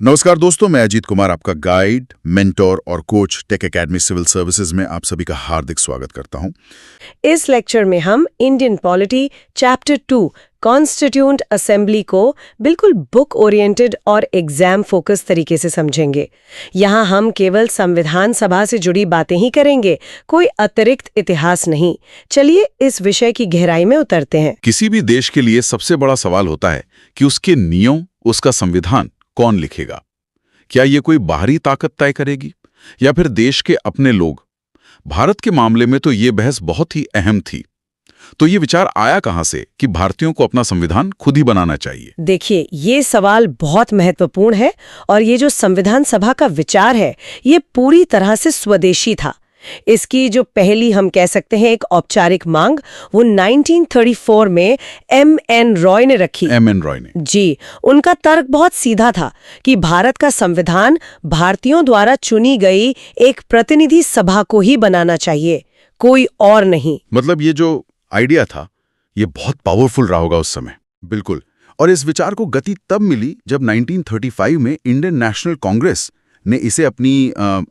नमस्कार दोस्तों, मैं अजीत कुमार आपका गाइड, मेंटोर और coach Tech Academy civil services में आप सभी का हार्दिक स्वागत करता हूं। इस लेक्चर में हम Indian polity chapter 2 constituent assembly को बिल्कुल बुक ओरिएंटेड और एग्जाम फोकस तरीके से समझेंगे। यहाँ हम केवल संविधान सभा से जुड़ी बातें ही करेंगे, कोई अतिरिक्त इतिहास नहीं। चलिए इस विषय की गहराई में उतरते हैं। किसी भी देश के लिए सबसे बड़ा सवाल होता है कि उसके नियम, उसका संविधान कौन लिखेगा। क्या ये कोई बाहरी ताकत तय करेगी या फिर देश के अपने लोग? भारत के मामले में तो ये बहस बहुत ही अहम थी। तो ये विचार आया कहां से कि भारतीयों को अपना संविधान खुद ही बनाना चाहिए? देखिए, ये सवाल बहुत महत्वपूर्ण है और ये जो संविधान सभा का विचार है, ये पूरी तरह से स्वदेशी था। इसकी जो पहली हम कह सकते हैं एक औपचारिक मांग, वो 1934 में M.N. रॉय ने रखी। M.N. रॉय ने जी, उनका तर्क बहुत सीधा था कि भारत का संविधान भारतीयों द्वारा चुनी गई एक प्रतिनिधि सभा को ही बनाना चाहिए, कोई और नहीं। मतलब ये जो आइडिया था, ये बहुत पावरफुल रहा होगा उस समय। बिल्कुल। और इस विचार को गति तब मिली जब 1935 में इंडियन नेशनल कांग्रेस ने इसे अपनी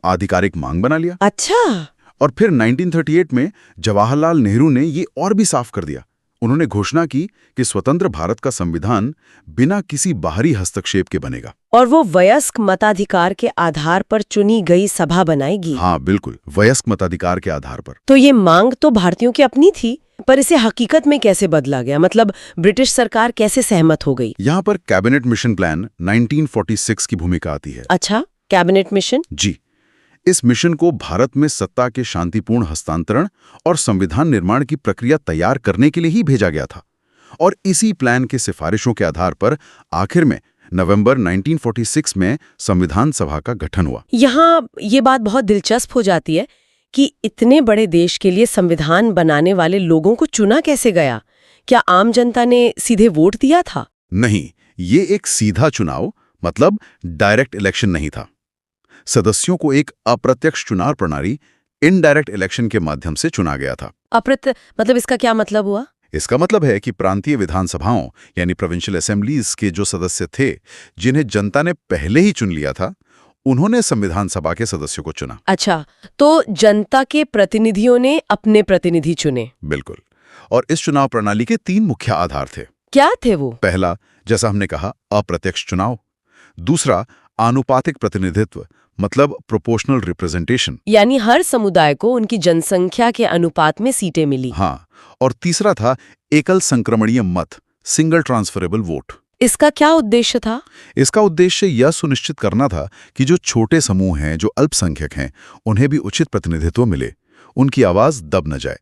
आधिकारिक मांग बना लिया। अच्छा। और फिर 1938 में जवाहरलाल नेहरू ने ये और भी साफ कर दिया। उन्होंने घोषणा की कि स्वतंत्र भारत का संविधान बिना किसी बाहरी हस्तक्षेप के बनेगा और वो वयस्क मताधिकार के आधार पर चुनी गई सभा बनाएगी। हाँ बिल्कुल, वयस्क मताधिकार के आधार पर। तो ये मांग तो भारतीयों की अपनी थी, पर इसे हकीकत में कैसे बदला गया? मतलब ब्रिटिश सरकार कैसे सहमत हो गई? यहाँ पर कैबिनेट मिशन प्लान 1946 की भूमिका आती है। अच्छा, कैबिनेट मिशन? जी, इस मिशन को भारत में सत्ता के शांतिपूर्ण हस्तांतरण और संविधान निर्माण की प्रक्रिया तैयार करने के लिए ही भेजा गया था। और इसी प्लान के सिफारिशों के आधार पर आखिर में नवंबर 1946 में संविधान सभा का गठन हुआ। यहाँ ये बात बहुत दिलचस्प हो जाती है कि इतने बड़े देश के लिए संविधान बनाने वाले लोगों को चुना कैसे गया? क्या आम जनता ने सीधे वोट दिया था? नहीं, ये एक सीधा चुनाव, मतलब डायरेक्ट इलेक्शन नहीं था। सदस्यों को एक अप्रत्यक्ष चुनाव प्रणाली, इनडायरेक्ट इलेक्शन के माध्यम से चुना गया था। मतलब इसका क्या मतलब हुआ? इसका मतलब है कि प्रांतीय विधानसभाओं यानी प्रोविंशियल असेंबलीज के जो सदस्य थे, जिन्हें जनता ने पहले ही चुन लिया था, उन्होंने संविधान सभा के सदस्यों को चुना। अच्छा, तो जनता के प्रतिनिधियों ने अपने प्रतिनिधि चुने। बिल्कुल। और इस चुनाव प्रणाली के 3 मुख्य आधार थे। क्या थे वो? पहला, जैसा हमने कहा, अप्रत्यक्ष चुनाव। दूसरा, आनुपातिक प्रतिनिधित्व, मतलब प्रोपोर्शनल रिप्रेजेंटेशन, यानी हर समुदाय को उनकी जनसंख्या के अनुपात में सीटें मिली। हाँ। और तीसरा था एकल संक्रमणीय मत, सिंगल ट्रांसफरेबल वोट। इसका क्या उद्देश्य था? इसका उद्देश्य यह सुनिश्चित करना था कि जो छोटे समूह हैं, जो अल्पसंख्यक हैं, उन्हें भी उचित प्रतिनिधित्व मिले, उनकी आवाज दब न जाए।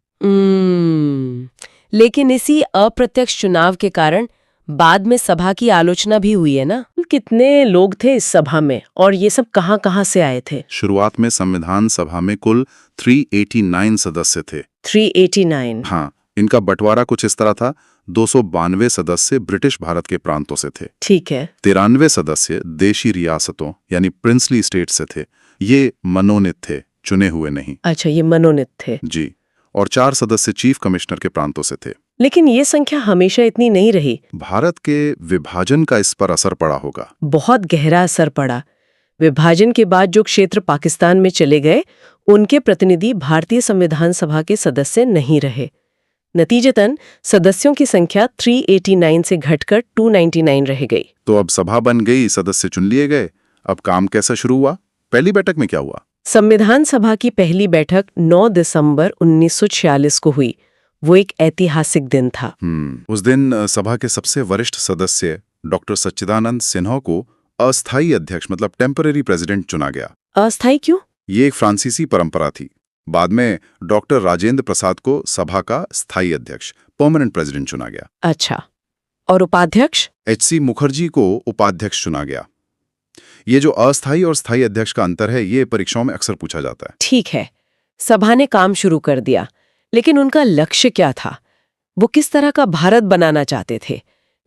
लेकिन इसी अप्रत्यक्ष चुनाव के कारण बाद में सभा की आलोचना भी हुई है ना? कितने लोग थे इस सभा में और ये सब कहां से आए थे? शुरुआत में संविधान सभा में कुल 389 सदस्य थे। 389? हाँ। इनका बंटवारा कुछ इस तरह था: 292 सदस्य ब्रिटिश भारत के प्रांतों से थे। ठीक है। 93 सदस्य देशी रियासतों यानी प्रिंसली स्टेट से थे। ये मनोनीत थे, चुने हुए नहीं। अच्छा, ये मनोनीत थे। जी। और 4 सदस्य चीफ कमिश्नर के प्रांतों से थे। लेकिन ये संख्या हमेशा इतनी नहीं रही। भारत के विभाजन का इस पर असर पड़ा होगा। बहुत गहरा असर पड़ा। विभाजन के बाद जो क्षेत्र पाकिस्तान में चले गए, उनके प्रतिनिधि भारतीय संविधान सभा के सदस्य नहीं रहे। नतीजतन सदस्यों की संख्या 389 से घटकर 299 रह गई। तो अब सभा बन गई, सदस्य चुन लिए गए। अब काम कैसे शुरू हुआ? पहली बैठक में क्या हुआ? संविधान सभा की पहली बैठक 9 दिसंबर 1946 को हुई। वो एक ऐतिहासिक दिन था। उस दिन सभा के सबसे वरिष्ठ सदस्य डॉक्टर सच्चिदानंद सिन्हा को अस्थायी अध्यक्ष, मतलब टेम्पररी प्रेसिडेंट, चुना गया। अस्थायी क्यों? ये एक फ्रांसीसी परंपरा थी। बाद में डॉक्टर राजेंद्र प्रसाद को सभा का स्थायी अध्यक्ष, परमानेंट प्रेसिडेंट, चुना गया। अच्छा, और उपाध्यक्ष? H.C. मुखर्जी को उपाध्यक्ष चुना गया। ये जो अस्थायी और स्थायी अध्यक्ष का अंतर है, ये परीक्षाओं में अक्सर पूछा जाता है। ठीक है। सभा ने काम शुरू कर दिया, लेकिन उनका लक्ष्य क्या था? वो किस तरह का भारत बनाना चाहते थे?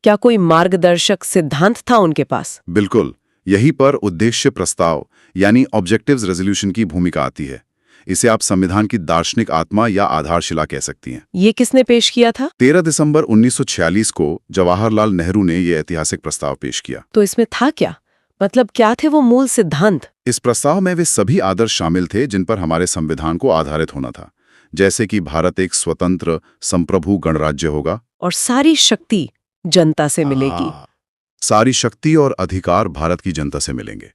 क्या कोई मार्गदर्शक सिद्धांत था उनके पास? बिल्कुल। यहीं पर उद्देश्य प्रस्ताव यानी ऑब्जेक्टिव्स रेजोल्यूशन की भूमिका आती है। इसे आप संविधान की दार्शनिक आत्मा या आधारशिला कह सकती हैं। ये किसने पेश किया था? 13 दिसंबर 1946 को जवाहरलाल नेहरू ने यह ऐतिहासिक प्रस्ताव पेश किया। तो इसमें था क्या? मतलब क्या थे वो मूल सिद्धांत? इस प्रस्ताव में वे सभी आदर्श शामिल थे जिन पर हमारे संविधान को आधारित होना था, जैसे कि भारत एक स्वतंत्र संप्रभु गणराज्य होगा और सारी शक्ति जनता से मिलेगी। हाँ, सारी शक्ति और अधिकार भारत की जनता से मिलेंगे।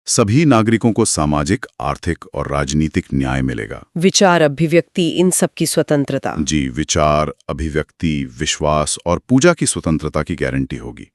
सभी नागरिकों को सामाजिक, आर्थिक और राजनीतिक न्याय मिलेगा। विचार, अभिव्यक्ति, इन सब की स्वतंत्रता। जी, विचार, अभिव्यक्ति, विश्वास और पूजा की स्वतंत्रता की गारंटी होगी।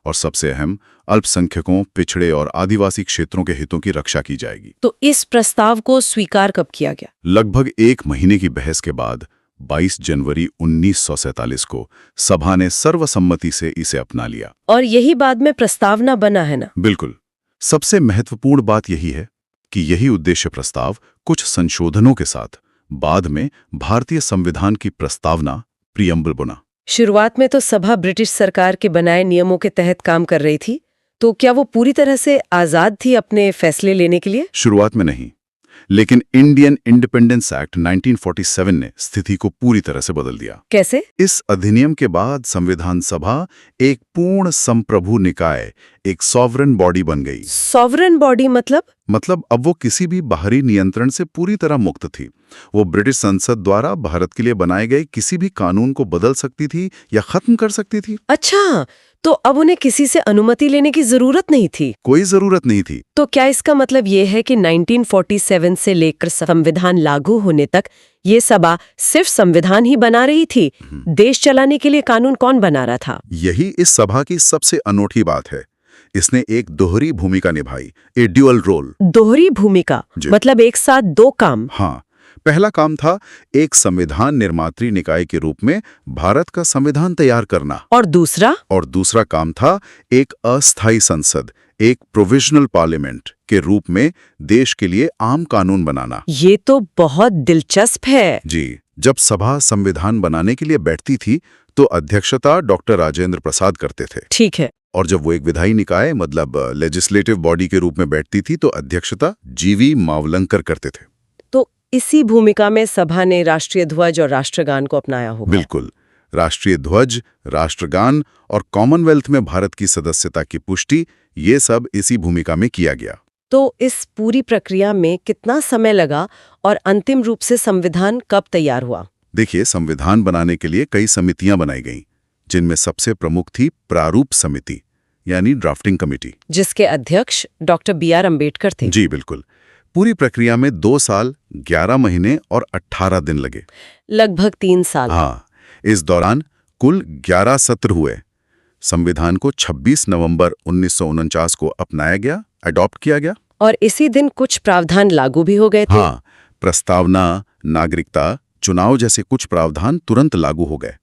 और सबसे अहम, अल्पसंख्यकों, पिछड़े और आदिवासी क्षेत्रों के हितों की रक्षा की जाएगी। तो इस प्रस्ताव को स्वीकार कब किया गया? लगभग 1 महीने की बहस के बाद 22 जनवरी 1947 को सभा ने सर्वसम्मति से इसे अपना लिया। और यही बाद में प्रस्तावना बना है ना? बिल्कुल। सबसे महत्वपूर्ण बात यही है कि यही उद्देश्य प्रस्ताव कुछ संशोधनों के साथ बाद में भारतीय संविधान की प्रस्तावना प्रियम्बल बना। शुरुआत में तो सभा ब्रिटिश सरकार के बनाए नियमों के तहत काम कर रही थी, तो क्या वो पूरी तरह से आजाद थी अपने फैसले लेने के लिए? शुरुआत में नहीं, लेकिन इंडियन इंडिपेंडेंस एक्ट 1947 ने स्थिति को पूरी तरह से बदल दिया। कैसे? इस अधिनियम के बाद संविधान सभा एक पूर्ण संप्रभु निकाय, एक सॉवरेन बॉडी बन गई। सॉवरेन बॉडी मतलब अब वो किसी भी बाहरी नियंत्रण से पूरी तरह मुक्त थी। वो ब्रिटिश संसद द्वारा भारत के लिए बनाए गए किसी भी कानून को बदल सकती थी या खत्म कर सकती थी। अच्छा, तो अब उन्हें किसी से अनुमति लेने की जरूरत नहीं थी? कोई जरूरत नहीं थी। तो क्या इसका मतलब ये है कि 1947 से लेकर संविधान लागू होने तक ये सभा सिर्फ संविधान ही बना रही थी? देश चलाने के लिए कानून कौन बना रहा था? यही इस सभा की सबसे अनोखी बात है। इसने एक दोहरी भूमिका निभाई, ए ड्यूअल रोल। दोहरी भूमिका मतलब एक साथ दो काम? हाँ, पहला काम था एक संविधान निर्मात्री निकाय के रूप में भारत का संविधान तैयार करना। और दूसरा काम था एक अस्थायी संसद, एक प्रोविजनल पार्लियामेंट के रूप में देश के लिए आम कानून बनाना। ये तो बहुत दिलचस्प है। जी, जब सभा संविधान बनाने के लिए बैठती थी तो अध्यक्षता डॉक्टर राजेंद्र प्रसाद करते थे। ठीक है। और जब वो एक विधायी निकाय मतलब लेजिस्लेटिव बॉडी के रूप में बैठती थी तो अध्यक्षता जीवी मावलंकर करते थे। तो इसी भूमिका में सभा ने राष्ट्रीय ध्वज और राष्ट्रगान को अपनाया होगा। बिल्कुल। राष्ट्रीय ध्वज, राष्ट्रगान और कॉमनवेल्थ में भारत की सदस्यता की पुष्टि, ये सब इसी भूमिका में किया गया। तो इस पूरी प्रक्रिया में कितना समय लगा और अंतिम रूप से संविधान कब तैयार हुआ? देखिए, संविधान बनाने के लिए कई समितियां बनाई गईं, जिनमें सबसे प्रमुख थी प्रारूप समिति यानी ड्राफ्टिंग कमेटी, जिसके अध्यक्ष डॉक्टर B.R. अम्बेडकर थे। जी बिल्कुल। पूरी प्रक्रिया में 2 साल, 11 महीने और 18 दिन लगे। लगभग 3 साल। हाँ, इस दौरान कुल 11 सत्र हुए। संविधान को 26 नवंबर 1949 को अपनाया गया, अडॉप्ट किया गया। और इसी दिन कुछ प्रावधान लागू भी हो गए थे। हाँ, प्रस्तावना, नागरिकता, चुनाव जैसे कुछ प्रावधान तुरंत लागू हो गए।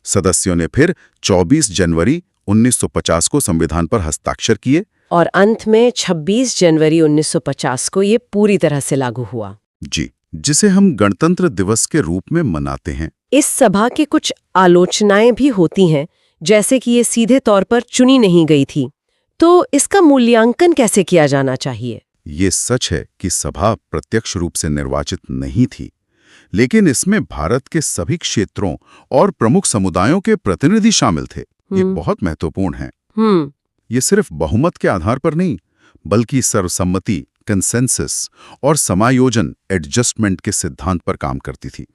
सदस्यों ने फिर 24 जनवरी 1950 को संविधान पर हस्ताक्षर किए और अंत में 26 जनवरी 1950 को ये पूरी तरह से लागू हुआ। जी, जिसे हम गणतंत्र दिवस के रूप में मनाते हैं। इस सभा की कुछ आलोचनाएं भी होती हैं, जैसे कि ये सीधे तौर पर चुनी नहीं गई थी। तो इसका मूल्यांकन कैसे किया जाना चाहिए? ये सच है कि सभा प्रत्यक्ष रूप से निर्वाचित नहीं थी, लेकिन इसमें भारत के सभी क्षेत्रों और प्रमुख समुदायों के प्रतिनिधि शामिल थे। ये बहुत महत्वपूर्ण है। ये सिर्फ बहुमत के आधार पर नहीं, बल्कि सर्वसम्मति, कंसेंसस और समायोजन, एडजस्टमेंट के सिद्धांत पर काम करती थी।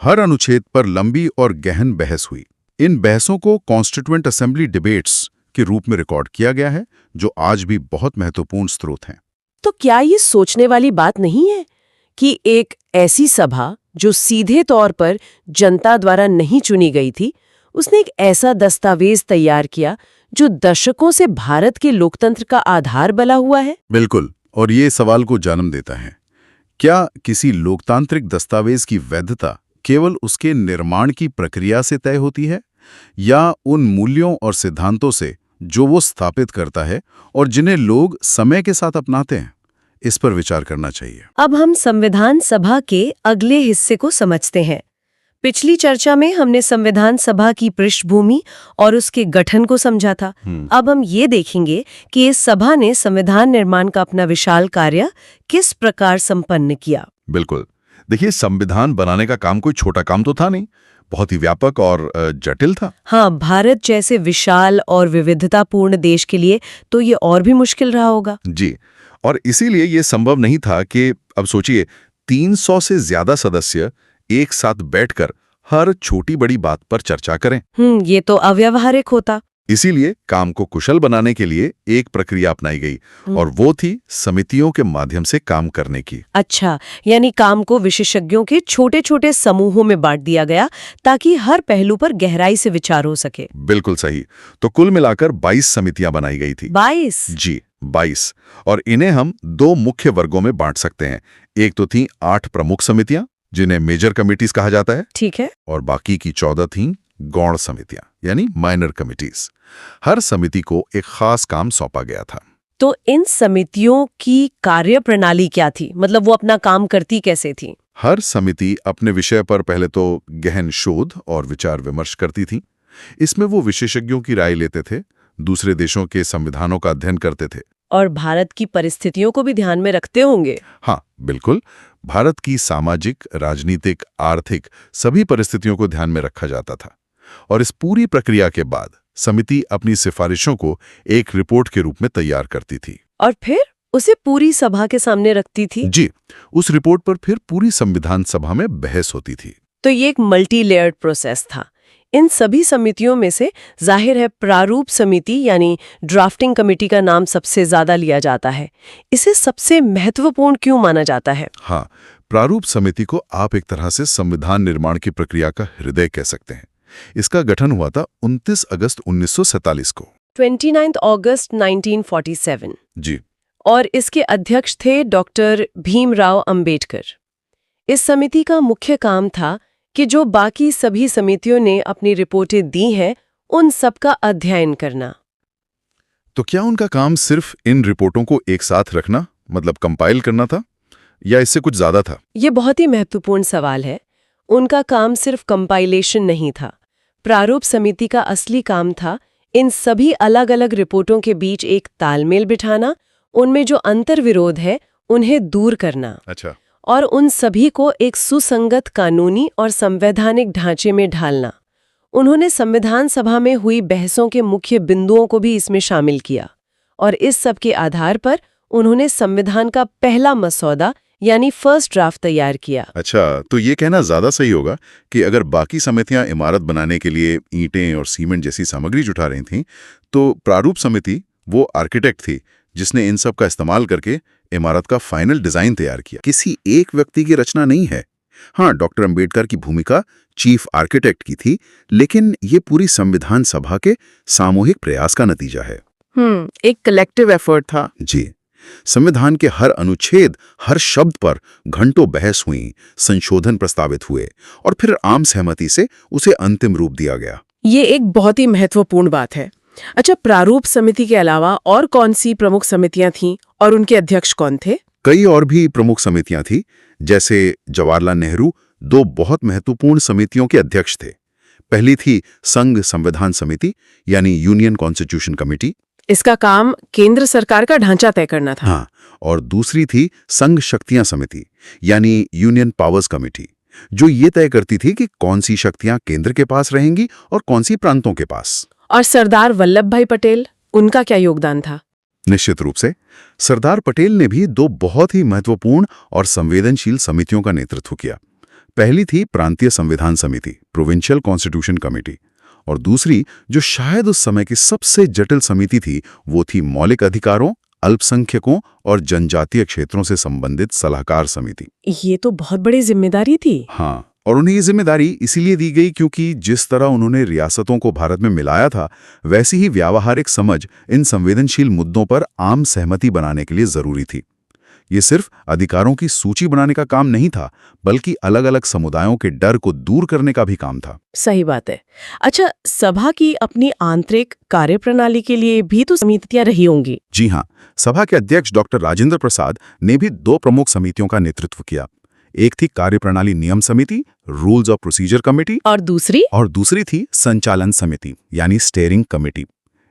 हर अनुच्छेद पर लंबी और गहन बहस हुई। इन बहसों को कॉन्स्टिट्यूएंट असेंबली डिबेट्स के रूप में रिकॉर्ड किया गया है, जो आज भी बहुत महत्वपूर्ण स्रोत हैं। तो क्या ये सोचने वाली बात नहीं है कि एक ऐसी सभा जो सीधे तौर पर जनता द्वारा नहीं चुनी गई थी, उसने एक ऐसा दस्तावेज तैयार किया जो दशकों से भारत के लोकतंत्र का आधार बना हुआ है? बिल्कुल, और ये सवाल को जन्म देता है, क्या किसी लोकतांत्रिक दस्तावेज की वैधता केवल उसके निर्माण की प्रक्रिया से तय होती है, या उन मूल्यों और सिद्धांतों से जो वो स्थापित करता है और जिन्हें लोग समय के साथ अपनाते हैं? इस पर विचार करना चाहिए। अब हम संविधान सभा के अगले हिस्से को समझते हैं। पिछली चर्चा में हमने संविधान सभा की पृष्ठभूमि और उसके गठन को समझा था। अब हम ये देखेंगे कि इस सभा ने संविधान निर्माण का अपना विशाल कार्य किस प्रकार संपन्न किया। बिल्कुल। देखिए, संविधान बनाने का काम कोई छोटा काम तो था नहीं। बहुत ही व्यापक और जटिल था। हाँ, भारत जैसे विशाल और विविधतापूर्ण देश के लिए तो ये और भी मुश्किल रहा होगा। जी, और इसीलिए ये संभव नहीं था कि अब सोचिए 300 से ज्यादा सदस्य एक साथ बैठकर हर छोटी बड़ी बात पर चर्चा करें। ये तो अव्यावहारिक होता। इसीलिए काम को कुशल बनाने के लिए एक प्रक्रिया अपनाई गई और वो थी समितियों के माध्यम से काम करने की। अच्छा, यानी काम को विशेषज्ञों के छोटे छोटे समूहों में बांट दिया गया ताकि हर पहलू पर गहराई से विचार हो सके। बिल्कुल सही। तो कुल मिलाकर 22 समितियां बनाई गई थी। 22? जी, 22। और इन्हें हम 2 मुख्य वर्गों में बांट सकते हैं। एक तो थी 8 प्रमुख समितियां जिन्हें मेजर कमिटीज कहा जाता है। ठीक है। और बाकी की 14 थीं गौण समितियां यानी माइनर कमिटीज। हर समिति को एक खास काम सौंपा गया था। तो इन समितियों की कार्य प्रणाली क्या थी? मतलब वो अपना काम करती कैसे थी? हर समिति अपने विषय पर पहले तो गहन शोध और विचार विमर्श करती थी। इसमें वो विशेषज्ञों की राय लेते थे, दूसरे देशों के संविधानों का अध्ययन करते थे। और भारत की परिस्थितियों को भी ध्यान में रखते होंगे। हाँ, बिल्कुल। भारत की सामाजिक, राजनीतिक, आर्थिक सभी परिस्थितियों को ध्यान में रखा जाता था। और इस पूरी प्रक्रिया के बाद समिति अपनी सिफारिशों को एक रिपोर्ट के रूप में तैयार करती थी और फिर उसे पूरी सभा के सामने रखती थी। जी, उस रिपोर्ट पर फिर पूरी संविधान सभा में बहस होती थी। तो ये एक मल्टी लेयर्ड प्रोसेस था। इन सभी समितियों में से जाहिर है प्रारूप समिति यानी ड्राफ्टिंग कमेटी का नाम सबसे ज्यादा लिया जाता है। इसे सबसे महत्वपूर्ण क्यों माना जाता है? हाँ, प्रारूप समिति को आप एक तरह से संविधान निर्माण की प्रक्रिया का हृदय कह सकते हैं। इसका गठन हुआ था 29 अगस्त 1947 को। 29 अगस्त 1947। जी। और इसके अध्यक्ष थे डॉक्टर भीमराव अंबेडकर। इस समिति का मुख्य काम था कि जो बाकी सभी समितियों ने अपनी रिपोर्टें दी हैं, उन सब का अध्ययन करना। तो क्या उनका काम सिर्फ इन रिपोर्टों को एक साथ रखना, मतलब कंपाइल करना था, या इससे कुछ ज्यादा था? ये बहुत ही महत्वपूर्ण सवाल है। उनका काम सिर्फ कंपाइलेशन नहीं था। प्रारूप समिति का असली काम था इन सभी अलग अलग रिपोर्टों के बीच एक तालमेल बिठाना, उनमें जो अंतर्विरोध है उन्हें दूर करना। अच्छा। और उन सभी को एक सुसंगत कानूनी और संवैधानिक ढांचे में ढालना। उन्होंने संविधान सभा में हुई बहसों के मुख्य बिंदुओं को भी इसमें शामिल किया और इस सब के आधार पर उन्होंने संविधान का पहला मसौदा यानी फर्स्ट ड्राफ्ट तैयार किया। अच्छा, तो ये कहना ज्यादा सही होगा कि अगर बाकी समितियां इमारत बनाने के लिए ईंटें और सीमेंट जैसी सामग्री जुटा रही थीं, तो प्रारूप समिति वो आर्किटेक्ट थी जिसने इन सब का इस्तेमाल करके इमारत का फाइनल डिजाइन तैयार किया। किसी एक व्यक्ति की रचना नहीं है। हाँ, डॉक्टर अंबेडकर की भूमिका चीफ आर्किटेक्ट की थी, लेकिन ये पूरी संविधान सभा के सामूहिक प्रयास का नतीजा है। एक कलेक्टिव एफर्ट था। जी, संविधान के हर अनुच्छेद, हर शब्द पर घंटों बहस हुई, संशोधन प्रस्तावित हुए और फिर आम सहमति से उसे अंतिम रूप दिया गया। ये एक बहुत ही महत्वपूर्ण बात है। अच्छा, प्रारूप समिति के अलावा और कौन सी प्रमुख समितियां थीं और उनके अध्यक्ष कौन थे? कई और भी प्रमुख समितियां थीं, जैसे जवाहरलाल नेहरू 2 बहुत महत्वपूर्ण समितियों के अध्यक्ष थे। पहली थी संघ संविधान समिति यानी यूनियन कॉन्स्टिट्यूशन कमेटी। इसका काम केंद्र सरकार का ढांचा तय करना था। हाँ, और दूसरी थी संघ शक्तियां समिति यानी यूनियन पावर्स कमेटी, जो ये तय करती थी कि कौन सी शक्तियां केंद्र के पास रहेंगी और कौन सी प्रांतों के पास। और सरदार वल्लभ भाई पटेल, उनका क्या योगदान था? निश्चित रूप से सरदार पटेल ने भी 2 बहुत ही महत्वपूर्ण और संवेदनशील समितियों का नेतृत्व किया। पहली थी प्रांतीय संविधान समिति, प्रोविंशियल कॉन्स्टिट्यूशन कमेटी, और दूसरी, जो शायद उस समय की सबसे जटिल समिति थी, वो थी मौलिक अधिकारों, अल्पसंख्यकों और जनजातीय क्षेत्रों से संबंधित सलाहकार समिति। ये तो बहुत बड़ी जिम्मेदारी थी। हाँ, और उन्हें ये जिम्मेदारी इसीलिए दी गई क्योंकि जिस तरह उन्होंने रियासतों को भारत में मिलाया था, वैसी ही व्यावहारिक समझ इन संवेदनशील मुद्दों पर आम सहमति बनाने के लिए जरूरी थी। ये सिर्फ अधिकारों की सूची बनाने का काम नहीं था, बल्कि अलग-अलग समुदायों के डर को दूर करने का भी काम था। सही बात है। अच्छा, सभा की अपनी आंतरिक कार्यप्रणाली के लिए भी तो समितियां रही होंगी। जी हाँ, सभा के अध्यक्ष डॉक्टर राजेंद्र प्रसाद ने भी 2 प्रमुख समितियों का नेतृत्व किया। एक थी कार्यप्रणाली नियम समिति, रूल्स ऑफ प्रोसीजर कमेटी, और दूसरी थी संचालन समिति यानी स्टीयरिंग कमेटी।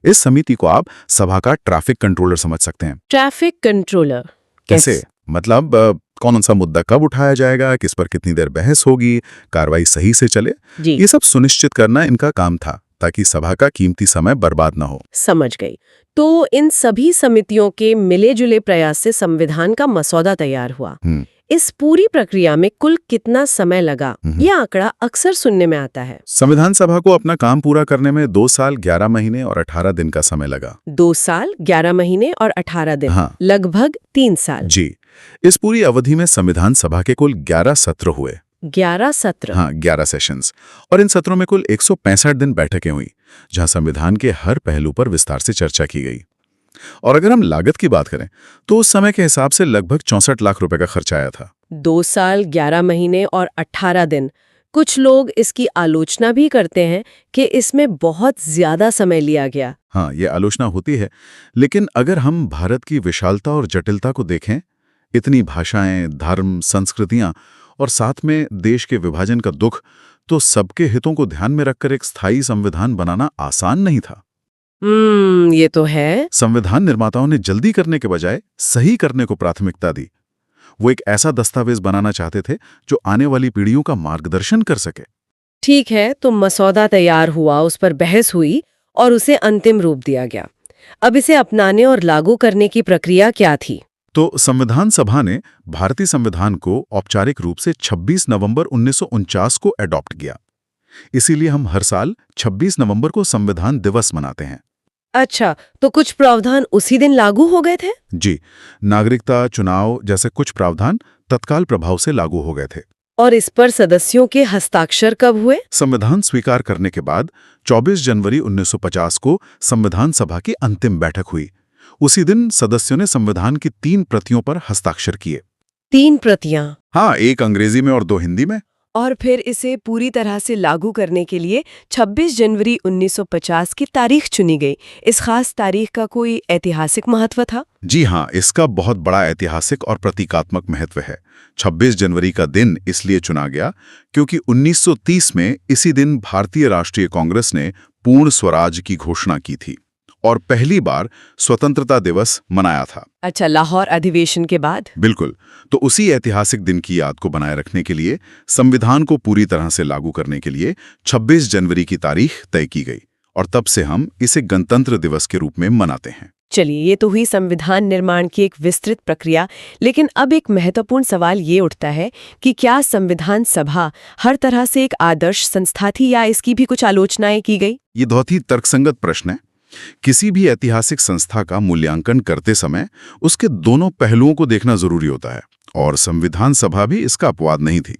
इस समिति को आप सभा का ट्रैफिक कंट्रोलर समझ सकते हैं। ट्रैफिक कंट्रोलर कैसे? मतलब कौन सा मुद्दा कब उठाया जाएगा, किस पर कितनी देर बहस होगी, कार्रवाई सही से चले, जी ये सब सुनिश्चित करना इनका काम था, ताकि सभा का कीमती समय बर्बाद न हो। समझ गई। तो इन सभी समितियों के मिले-जुले प्रयास से संविधान का मसौदा तैयार हुआ। इस पूरी प्रक्रिया में कुल कितना समय लगा, यह आंकड़ा अक्सर सुनने में आता है। संविधान सभा को अपना काम पूरा करने में 2 साल 11 महीने और 18 दिन का समय लगा। 2 साल 11 महीने और 18 दिन, हाँ। लगभग 3 साल। जी, इस पूरी अवधि में संविधान सभा के कुल 11 सत्र हुए। 11 सत्र? हाँ, 11 सेशंस। और इन सत्रों में कुल 165 दिन बैठकें हुई, जहां संविधान के हर पहलू पर विस्तार से चर्चा की गई। और अगर हम लागत की बात करें तो उस समय के हिसाब से लगभग 64 लाख रुपए का खर्च आया था। 2 साल 11 महीने और 18 दिन। कुछ लोग इसकी आलोचना भी करते हैं कि इसमें बहुत ज्यादा समय लिया गया। हाँ, ये आलोचना होती है, लेकिन अगर हम भारत की विशालता और जटिलता को देखें, इतनी भाषाएं, धर्म, संस्कृतियां और साथ में देश के विभाजन का दुख, तो सबके हितों को ध्यान में रखकर एक स्थायी संविधान बनाना आसान नहीं था। ये तो है। संविधान निर्माताओं ने जल्दी करने के बजाय सही करने को प्राथमिकता दी। वो एक ऐसा दस्तावेज बनाना चाहते थे जो आने वाली पीढ़ियों का मार्गदर्शन कर सके। ठीक है, तो मसौदा तैयार हुआ, उस पर बहस हुई और उसे अंतिम रूप दिया गया। अब इसे अपनाने और लागू करने की प्रक्रिया क्या थी? तो संविधान सभा ने भारतीय संविधान को औपचारिक रूप से 26 नवंबर 1949 को एडॉप्ट किया। इसीलिए हम हर साल 26 नवंबर को संविधान दिवस मनाते हैं। अच्छा, तो कुछ प्रावधान उसी दिन लागू हो गए थे? जी, नागरिकता, चुनाव जैसे कुछ प्रावधान तत्काल प्रभाव से लागू हो गए थे। और इस पर सदस्यों के हस्ताक्षर कब हुए? संविधान स्वीकार करने के बाद 24 जनवरी 1950 को संविधान सभा की अंतिम बैठक हुई। उसी दिन सदस्यों ने संविधान की 3 प्रतियों पर हस्ताक्षर किए। 3 प्रतियां? हाँ, एक अंग्रेजी में और 2 हिंदी में। और फिर इसे पूरी तरह से लागू करने के लिए 26 जनवरी 1950 की तारीख चुनी गई। इस खास तारीख का कोई ऐतिहासिक महत्व था? जी हाँ, इसका बहुत बड़ा ऐतिहासिक और प्रतीकात्मक महत्व है। 26 जनवरी का दिन इसलिए चुना गया क्योंकि 1930 में इसी दिन भारतीय राष्ट्रीय कांग्रेस ने पूर्ण स्वराज की घोषणा की थी और पहली बार स्वतंत्रता दिवस मनाया था। अच्छा, लाहौर अधिवेशन के बाद? बिल्कुल। तो उसी ऐतिहासिक दिन की याद को बनाए रखने के लिए संविधान को पूरी तरह से लागू करने के लिए 26 जनवरी की तारीख तय की गई और तब से हम इसे गणतंत्र दिवस के रूप में मनाते हैं। चलिए, ये तो हुई संविधान निर्माण की एक विस्तृत प्रक्रिया, लेकिन अब एक महत्वपूर्ण सवाल ये उठता है कि क्या संविधान सभा हर तरह से एक आदर्श संस्था थी या इसकी भी कुछ आलोचनाएं की गई? ये बहुत ही तर्कसंगत प्रश्न है। किसी भी ऐतिहासिक संस्था का मूल्यांकन करते समय उसके दोनों पहलुओं को देखना जरूरी होता है और संविधान सभा भी इसका अपवाद नहीं थी।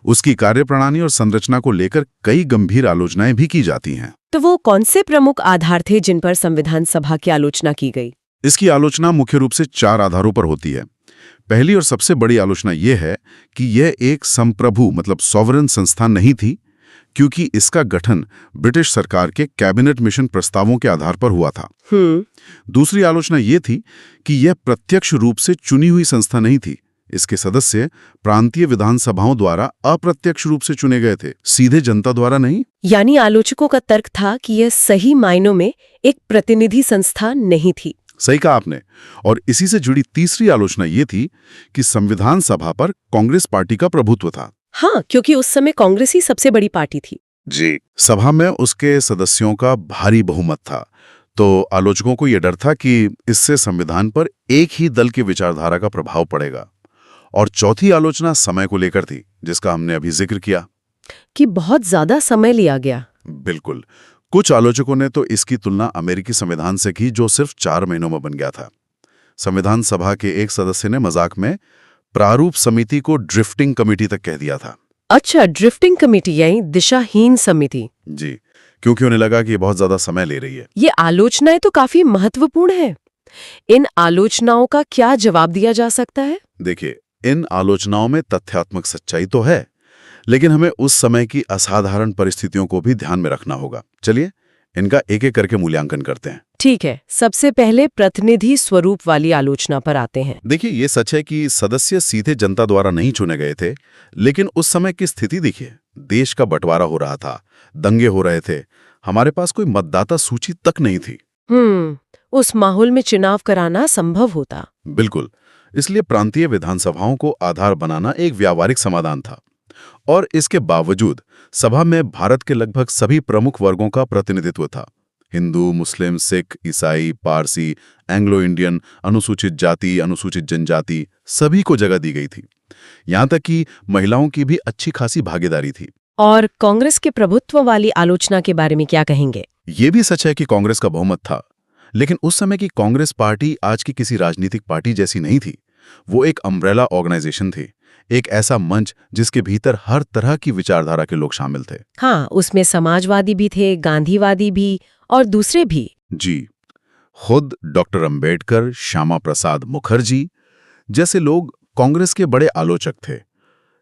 उसकी कार्यप्रणाली और संरचना को लेकर कई गंभीर आलोचनाएं भी की जाती हैं। तो वो कौन से प्रमुख आधार थे जिन पर संविधान सभा की आलोचना की गई? इसकी आलोचना मुख्य रूप से 4 आधारों पर होती है। पहली और सबसे बड़ी आलोचना यह है कि यह एक संप्रभु मतलब सॉवरेन संस्था नहीं थी, क्योंकि इसका गठन ब्रिटिश सरकार के कैबिनेट मिशन प्रस्तावों के आधार पर हुआ था। दूसरी आलोचना यह थी कि यह प्रत्यक्ष रूप से चुनी हुई संस्था नहीं थी। इसके सदस्य प्रांतीय विधानसभाओं द्वारा अप्रत्यक्ष रूप से चुने गए थे, सीधे जनता द्वारा नहीं। यानी आलोचकों का तर्क था कि यह सही मायनों में एक प्रतिनिधि संस्था नहीं थी। सही कहा आपने। और इसी से जुड़ी तीसरी आलोचना ये थी कि संविधान सभा पर कांग्रेस पार्टी का प्रभुत्व था। हाँ, क्योंकि उस समय कांग्रेस ही सबसे बड़ी पार्टी थी। जी, सभा में उसके सदस्यों का भारी बहुमत था, तो आलोचकों को यह डर था कि इससे संविधान पर एक ही दल की विचारधारा का प्रभाव पड़ेगा। और चौथी आलोचना समय को लेकर थी, जिसका हमने अभी जिक्र किया कि बहुत ज्यादा समय लिया गया। बिल्कुल। कुछ आलोचकों ने तो इसकी तुलना अमेरिकी संविधान से की, जो सिर्फ 4 महीनों में बन गया था। संविधान सभा के एक सदस्य ने मजाक में प्रारूप समिति को ड्रिफ्टिंग कमेटी तक कह दिया था। अच्छा, ड्रिफ्टिंग कमेटी यानी दिशाहीन समिति। जी, क्योंकि उन्हें लगा कि ये बहुत ज्यादा समय ले रही है। ये आलोचनाएं तो काफी महत्वपूर्ण है। इन आलोचनाओं का क्या जवाब दिया जा सकता है? देखिए, इन आलोचनाओं में तथ्यात्मक सच्चाई तो है, लेकिन हमें उस समय की असाधारण परिस्थितियों को भी ध्यान में रखना होगा। चलिए इनका एक एक करके मूल्यांकन करते हैं। ठीक है, सबसे पहले प्रतिनिधि स्वरूप वाली आलोचना पर आते हैं। देखिए, ये सच है कि सदस्य सीधे जनता द्वारा नहीं चुने गए थे, लेकिन उस समय की स्थिति देखिए, देश का बंटवारा हो रहा था, दंगे हो रहे थे, हमारे पास कोई मतदाता सूची तक नहीं थी। उस माहौल में चुनाव कराना संभव होता? बिल्कुल। इसलिए प्रांतीय विधानसभाओं को आधार बनाना एक व्यावहारिक समाधान था। और इसके बावजूद सभा में भारत के लगभग सभी प्रमुख वर्गों का प्रतिनिधित्व था। हिंदू, मुस्लिम, सिख, ईसाई, पारसी, एंग्लो इंडियन, अनुसूचित जाति, अनुसूचित जनजाति सभी को जगह दी गई थी। यहाँ तक कि महिलाओं की भी अच्छी खासी भागीदारी थी। और कांग्रेस के प्रभुत्व वाली आलोचना के बारे में क्या कहेंगे? ये भी सच है कि कांग्रेस का बहुमत था, लेकिन उस समय की कांग्रेस पार्टी आज की किसी राजनीतिक पार्टी जैसी नहीं थी। वो एक अम्ब्रेला ऑर्गेनाइजेशन थी, एक ऐसा मंच जिसके भीतर हर तरह की विचारधारा के लोग शामिल थे। हाँ, उसमें समाजवादी भी थे, गांधीवादी भी और दूसरे भी। जी, खुद डॉक्टर अंबेडकर, श्यामा प्रसाद मुखर्जी जैसे लोग कांग्रेस के बड़े आलोचक थे,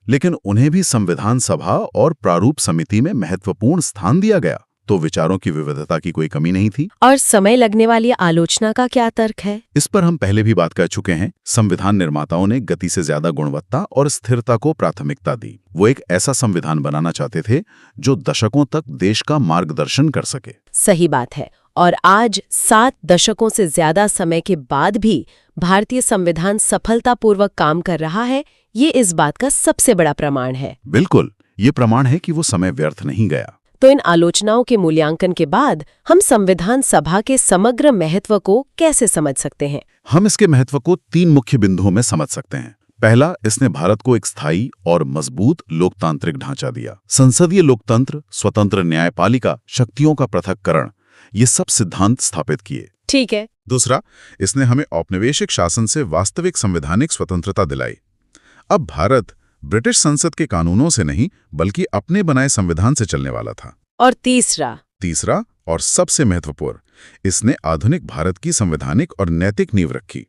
लेकिन उन्हें भी संविधान सभा और प्रारूप समिति में महत्वपूर्ण स्थान दिया गया। तो विचारों की विविधता की कोई कमी नहीं थी। और समय लगने वाली आलोचना का क्या तर्क है? इस पर हम पहले भी बात कर चुके हैं। संविधान निर्माताओं ने गति से ज्यादा गुणवत्ता और स्थिरता को प्राथमिकता दी। वो एक ऐसा संविधान बनाना चाहते थे जो दशकों तक देश का मार्गदर्शन कर सके। सही बात है। और आज 7 दशकों से ज्यादा समय के बाद भी भारतीय संविधान सफलतापूर्वक काम कर रहा है, ये इस बात का सबसे बड़ा प्रमाण है। बिल्कुल, ये प्रमाण है कि वो समय व्यर्थ नहीं गया। तो इन आलोचनाओं के मूल्यांकन के बाद हम संविधान सभा के समग्र महत्व को कैसे समझ सकते हैं? हम इसके महत्व को 3 मुख्य बिंदुओं में समझ सकते हैं। पहला, इसने भारत को एक स्थायी और मजबूत लोकतांत्रिक ढांचा दिया। संसदीय लोकतंत्र, स्वतंत्र न्यायपालिका, शक्तियों का पृथक्करण, ये सब सिद्धांत स्थापित किए। ठीक है। दूसरा, इसने हमें औपनिवेशिक शासन से वास्तविक संवैधानिक स्वतंत्रता दिलाई। अब भारत ब्रिटिश संसद के कानूनों से नहीं बल्कि अपने बनाए संविधान से चलने वाला था। और तीसरा और सबसे महत्वपूर्ण, इसने आधुनिक भारत की संवैधानिक और नैतिक नींव रखी।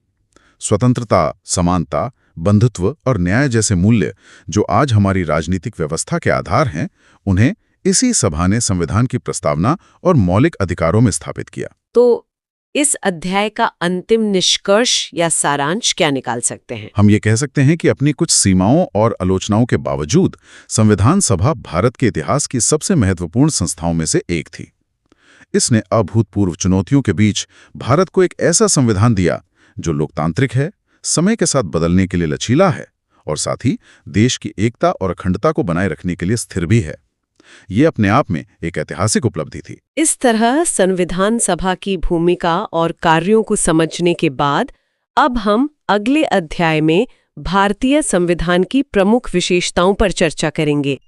स्वतंत्रता, समानता, बंधुत्व और न्याय जैसे मूल्य जो आज हमारी राजनीतिक व्यवस्था के आधार हैं, उन्हें इसी सभा ने संविधान की प्रस्तावना और मौलिक अधिकारों में स्थापित किया। तो इस अध्याय का अंतिम निष्कर्ष या सारांश क्या निकाल सकते हैं? हम ये कह सकते हैं कि अपनी कुछ सीमाओं और आलोचनाओं के बावजूद संविधान सभा भारत के इतिहास की सबसे महत्वपूर्ण संस्थाओं में से एक थी। इसने अभूतपूर्व चुनौतियों के बीच भारत को एक ऐसा संविधान दिया जो लोकतांत्रिक है, समय के साथ बदलने के लिए लचीला है और साथ ही देश की एकता और अखंडता को बनाए रखने के लिए स्थिर भी है। ये अपने आप में एक ऐतिहासिक उपलब्धि थी। इस तरह संविधान सभा की भूमिका और कार्यों को समझने के बाद अब हम अगले अध्याय में भारतीय संविधान की प्रमुख विशेषताओं पर चर्चा करेंगे।